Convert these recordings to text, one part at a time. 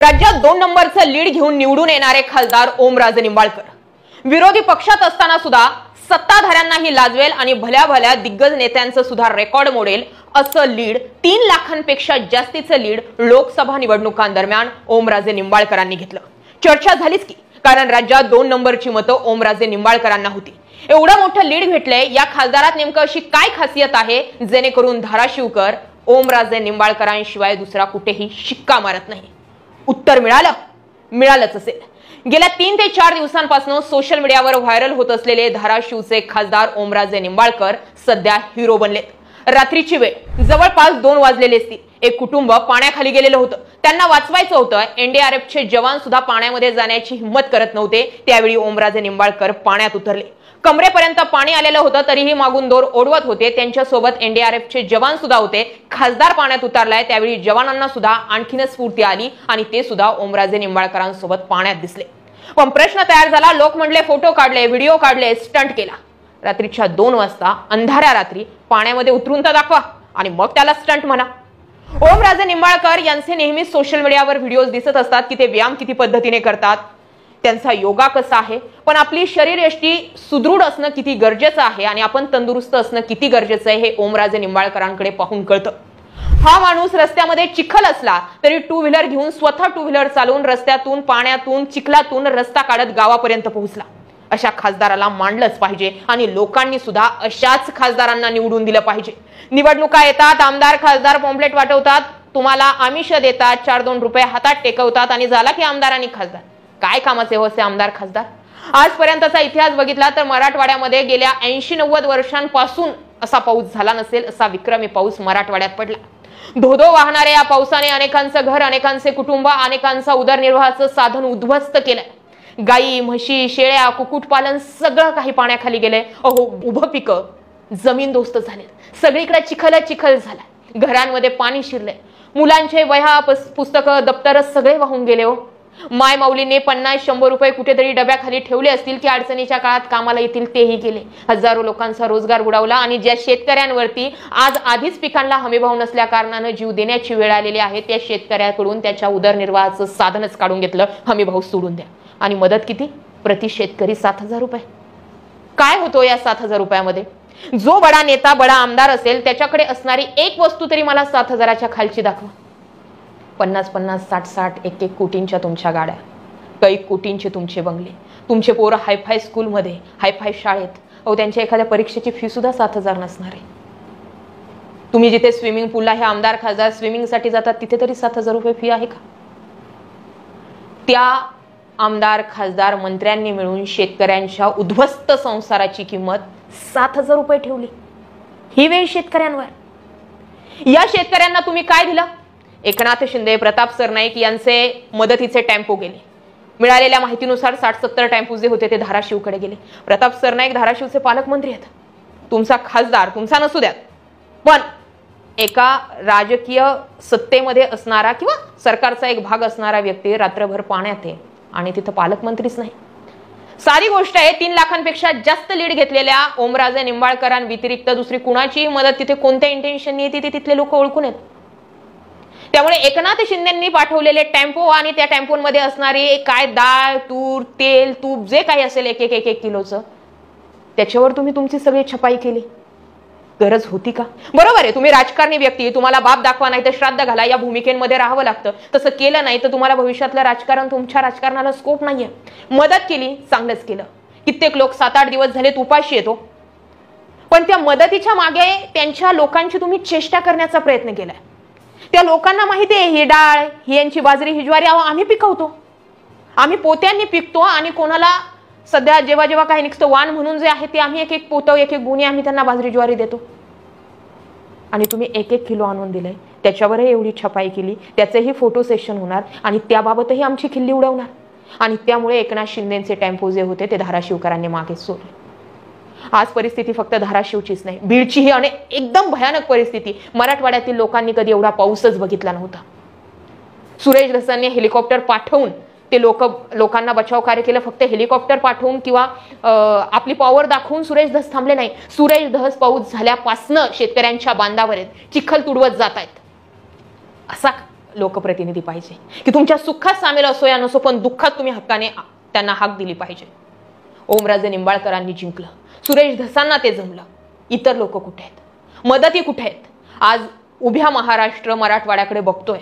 राज्यात 2 नंबरचं लीड घेऊन निवडून येणारे खासदार ओमराजे निंबाळकर विरोधी पक्षात असताना सुद्धा सत्ताधाऱ्यांनाही लाजवेल आणि भल्या भल्या दिग्गज नेत्यांचं सुद्धा रेकॉर्ड मोडेल असं लीड 3 लाखांपेक्षा जास्तीचं लीड लोकसभा निवडणुकांदरम्यान ओमराजे निंबाळकरांनी घेतलं। चर्चा झालीच की, कारण राज्यात 2 नंबरची मतं ओमराजे निंबाळकरांना होती। एवढं मोठं लीड भेटलंय, या खासदारात नेमकं अशी काय खासियत आहे जेणेकरून धाराशिवकर ओमराजे निंबाळकरांशिवाय दुसरा कुठेही शिक्का मारत नाही? उत्तर मिळालंच असेल। गेल्या 3 ते 4 दिवसांपासून सोशल मीडियावर व्हायरल होत असलेले धाराशिवचे खासदार ओमराजे निंबाळकर सध्या हिरो बनलेत। रात्रीची वेळ जवळपास 2 वाजलेले असतील। एक कुटुंब पाण्याखाली गेलेलं होतं, त्यांना वाचवायचं होतं। एनडीआरएफचे जवान सुद्धा पाण्यामध्ये जाण्याची हिंमत करत नव्हते। त्यावेळी ओमराजे निंबाळकर पाण्यात उतरले। कमरेपर्यंत पाणी आलेलं होतं, तरीही मागून दोर ओढवत होते। त्यांच्यासोबत एनडीआरएफचे जवान सुद्धा होते। खासदार पाण्यात उतरलाय, त्यावेळी जवानांना सुद्धा आणखीनच स्फूर्ती आली आणि ते सुद्धा ओमराजे निंबाळकरांसोबत पाण्यात दिसले। पण प्रश्न तयार झाला, लोक म्हणले फोटो काढले, व्हिडिओ काढले, स्टंट केला। रात्रीच्या 2 वाजता अंधाऱ्या रात्री पाण्यामध्ये उतरून तर दाखवा आणि मग त्याला स्टंट म्हणा। ओमराजे निंबाळकर यांचे नेहमी सोशल मीडियावर व्हिडिओज दिसत असतात की ते व्यायाम किती पद्धतीने करतात, त्यांचा योगा कसा आहे, पण आपली शरीरयष्टी सुदृढ असणं किती गरजेचं आहे आणि आपण तंदुरुस्त असणं किती गरजेचं आहे हे ओमराजे निंबाळकरांकडे पाहून कळतं। हा माणूस रस्त्यामध्ये चिखल असला तरी 2 व्हीलर घेऊन स्वतः 2 व्हीलर चालवून रस्त्यातून, पाण्यातून, चिखलातून रस्ता काढत गावापर्यंत पोहोचला। अशा खासदाराला मानलंच पाहिजे आणि लोकांनी सुद्धा अशाच खासदारांना निवडून दिलं पाहिजे। निवडणुका येतात, आमदार खासदार पॉम्पलेट वाटवतात, तुम्हाला आमिष देतात, 4-2 रुपये हातात टेकवतात आणि झाला की आमदार आणि खासदार। काय कामाचे हो असे आमदार खासदार? आजपर्यंतचा इतिहास बघितला तर मराठवाड्यामध्ये गेल्या 80-90 वर्षांपासून असा पाऊस झाला नसेल, असा विक्रमी पाऊस मराठवाड्यात पडला। धोधो वाहणाऱ्या या पावसाने अनेकांचं घर, अनेकांचे कुटुंब, अनेकांचा उदरनिर्वाहाचं साधन उद्ध्वस्त केलंय। गायी, म्हशी, शेळ्या, कुक्कुटपालन सगळं काही पाण्याखाली गेलंय। उभं पिकं जमीनदोस्त झाले, सगळीकडे चिखल झाला, घरांमध्ये पाणी शिरलंय, मुलांचे वह्या, पुस्तकं, दप्तर सगळे वाहून गेले हो। माय माऊलीने 50-100 रुपये कुठेतरी डब्याखाली ठेवले असतील की अडचणीच्या काळात कामाला येतील तेही गेले। हजारो लोकांचा रोजगार बुडावला आणि ज्या शेतकऱ्यांवरती आज आधीच पिकांना हमीभाव नसल्या कारणाने जीव देण्याची वेळ आलेली आहे, त्या शेतकऱ्याकडून त्याच्या उदरनिर्वाहाचं साधनच काढून घेतलं। हमीभाव सोडून द्या आणि मदत किती? प्रति शेतकरी 7,000 रुपये। काय होतो या 7,000 रुपयामध्ये? जो बडा नेता, बडा आमदार असेल त्याच्याकडे असणारी एक वस्तू तरी मला 7,000च्या खालची दाखवा। 50-50, 60-60, 1-1 कोटींच्या तुमच्या गाड्या, काही कोटींचे तुमचे बंगले, तुमचे पोरं हायफाय स्कूलमध्ये, हायफाय शाळेत, त्यांच्या एखाद्या परीक्षेची फी सुद्धा 7,000 नसणार आहे। तुम्ही जिथे स्विमिंग पूलला हे आमदार खासदार स्विमिंगसाठी जातात तिथे तरी 7,000 रुपये फी आहे का? त्या आमदार खासदार मंत्र्यांनी मिळून शेतकऱ्यांच्या उद्ध्वस्त संसाराची किंमत 7,000 रुपये ठेवली। ही वेळ शेतकऱ्यांवर। या शेतकऱ्यांना तुम्ही काय दिलं? एकनाथ शिंदे, प्रताप सरनाईक यांचे मदतीचे टेम्पो गेले। मिळालेल्या माहितीनुसार 60-70 टेम्पो जे होते ते धाराशिवकडे गेले। प्रताप सरनाईक धाराशिवचे पालकमंत्री आहेत, तुमचा खासदार तुमचा नसू द्यात, पण एका राजकीय सत्तेमध्ये असणारा किंवा सरकारचा एक भाग असणारा व्यक्ती रात्रभर पाण्यात आहे आणि तिथं पालकमंत्रीच नाही। सारी गोष्ट आहे, 3 लाखांपेक्षा जास्त लीड घेतलेल्या ओमराजे निंबाळकरांव्यतिरिक्त दुसरी कुणाचीही मदत तिथे कोणत्या इंटेन्शनने येते ते तिथले लोक ओळखून आहेत। त्यामुळे एकनाथ शिंदेंनी पाठवलेले टेम्पो आणि त्या टेम्पोमध्ये असणारी काय डाळ, तूर, तेल, तूप जे काही असेल 1-1 किलोचं, त्याच्यावर तुम्ही तुमची सगळी छपाई केली। गरज होती का? बरोबर आहे, तुम्ही राजकारणी व्यक्ती, तुम्हाला बाप दाखवा नाही तर श्राद्ध घाला या भूमिकेमध्ये राहावं लागतं। तसं केलं नाही तर तुम्हाला भविष्यातलं राजकारण, तुमच्या राजकारणाला स्कोप नाहीये। मदत केली, चांगलंच केलं। कित्येक लोक 7-8 दिवस झाले उपाशी येतो, पण त्या मदतीच्या मागे त्यांच्या लोकांची तुम्ही चेष्टा करण्याचा प्रयत्न केलाय। त्या लोकांना माहिती आहे ही डाळ, ही यांची बाजरी, ही ज्वारी आम्ही पिकवतो, आम्ही पोत्यांनी पिकतो आणि कोणाला सध्या जेव्हा काही निघतं वाण म्हणून जे आहे ते आम्ही 1-1 पोतं, 1-1 गुणी आम्ही त्यांना बाजरी ज्वारी देतो। आणि तुम्ही 1-1 किलो आणून दिलंय, त्याच्यावरही एवढी छपाई केली, त्याचेही फोटो सेशन होणार आणि त्याबाबतही आमची खिल्ली उडवणार आणि त्यामुळे एकनाथ शिंदेचे टेम्पो जे होते ते धाराशिवकरांनी मागे सोडले। आज परिस्थिती फक्त धाराशिवचीच नाही, बीडची ही एकदम भयानक परिस्थिती। मराठवाड्यातील लोकांनी कधी एवढा पाऊसच बघितला नव्हता। सुरेश धसांनी हेलिकॉप्टर पाठवून ते लोकांना बचाव कार्य केलं। फक्त हेलिकॉप्टर पाठवून किंवा आपली पॉवर दाखवून सुरेश धस थांबले नाही। सुरेश धस पाऊस झाल्यापासून शेतकऱ्यांच्या बांधावर आहेत, चिखल तुडवत जात आहेत। असा लोकप्रतिनिधी पाहिजे की तुमच्या सुखात सामील असो या नसो, पण दुःखात तुम्ही हक्काने त्यांना हाक दिली पाहिजे. ओमराजे निंबाळकरांनी जिंकलं, सुरेश धसांना ते जमलं. इतर लोक कुठे आहेत? मदती कुठे आहेत? आज उभ्या महाराष्ट्र मराठवाड्याकडे बघतोय.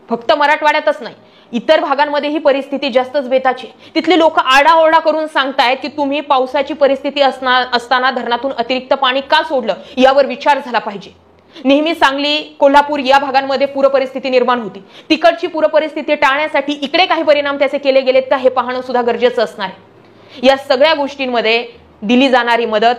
फक्त मराठवाड्यातच नाही, इतर भागांमध्ये ही परिस्थिती जास्तच बेताची. तिथले लोक आरडाओरडा करून सांगतायत की तुम्ही पावसाची परिस्थिती असताना धरणातून अतिरिक्त पाणी का सोडलं, यावर विचार झाला पाहिजे. नेहमी सांगली, कोल्हापूर या भागांमध्ये पूर परिस्थिती निर्माण होती. तिकडची पूर परिस्थिती टाळण्यासाठी इकडे काही परिणाम त्याचे केले गेलेत का हे पाहणं सुद्धा गरजेचं असणार आहे. या सगळ्या गोष्टींमध्ये दिली जाणारी मदत,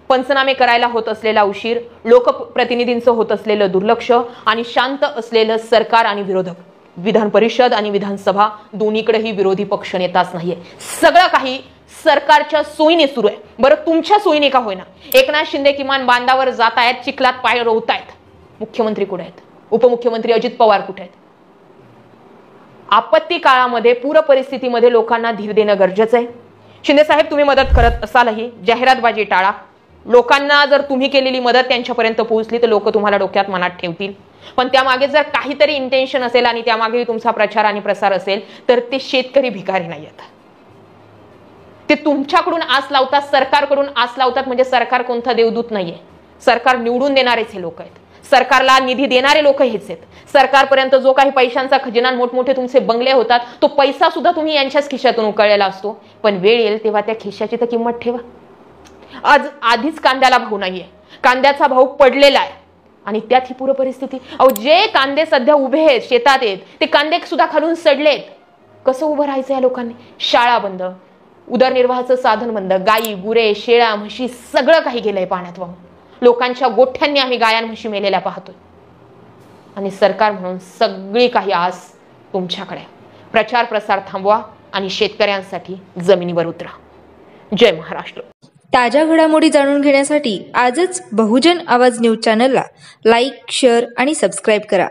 पंचनामे करायला होत असलेला उशीर, लोकप्रतिनिधींचं होत असलेलं दुर्लक्ष आणि शांत असलेलं सरकार आणि विरोधक, विधान परिषद आणि विधानसभा दोन्हीकडेही विरोधी पक्ष नेताच नाहीये. सगळं काही सरकारच्या सोयीने सुरू आहे. बरं, तुमच्या सोयीने का होईना. एकनाथ शिंदे किमान बांधावर जात आहेत, चिखलात पाय रोवतायत. मुख्यमंत्री कुठे आहेत? उपमुख्यमंत्री अजित पवार कुठे आहेत? आपत्ती काळामध्ये पूर परिस्थितीमध्ये लोकांना धीर देणं गरजेचं आहे. शिंदे साहेब, तुम्ही मदत करत असालही जाहिरातबाजी टाळा. लोकांना जर तुम्ही केलेली मदत त्यांच्यापर्यंत पोहोचली तर लोक तुम्हाला डोक्यात मनात ठेवतील. पण त्यामागे जर काहीतरी इंटेन्शन असेल आणि त्यामागे तुमचा प्रचार आणि प्रसार असेल तर ते शेतकरी भिकारी नाहीयेत. ते तुमच्याकडून आस लावतात, सरकारकडून आस लावतात. म्हणजे सरकार कोणता देवदूत नाहीये. सरकार निवडून देणारेच हे लोक आहेत. सरकारला निधी देणारे लोक हेच आहेत. सरकारपर्यंत जो काही पैशांचा खजिना, मोठमोठे तुमचे बंगले होतात, तो पैसा सुद्धा तुम्ही यांच्याच खिशातून उकळलेला असतो. पण वेळ येईल तेव्हा त्या खिशाची तर किंमत ठेवा. आज आधीच कांद्याला भाव नाहीये, कांद्याचा भाव पडलेला आहे आणि त्यात ही पूर परिस्थिती. अहो, जे कांदे सध्या उभे आहेत, शेतात आहेत, ते कांदे सुद्धा खालून सडलेत. कसं उभं राहायचं या लोकांनी? शाळा बंद, उदरनिर्वाहाचं साधन बंद, गायी गुरे शेळ्या म्हशी सगळं काही गेलंय पाण्यात वाहून. लोकांच्या गोठ्यांनी आम्ही गाया म्हशी मेलेल्या पाहतोय. आणि सरकार म्हणून सगळी काही आस तुमच्याकडे. प्रचार प्रसार थांबवा आणि शेतकऱ्यांसाठी जमिनीवर उतरा. जय महाराष्ट्र. ताज्या घडामोडी जाणून घेण्यासाठी आजच बहुजन आवाज न्यूज चॅनलला लाईक, शेअर आणि सबस्क्राईब करा.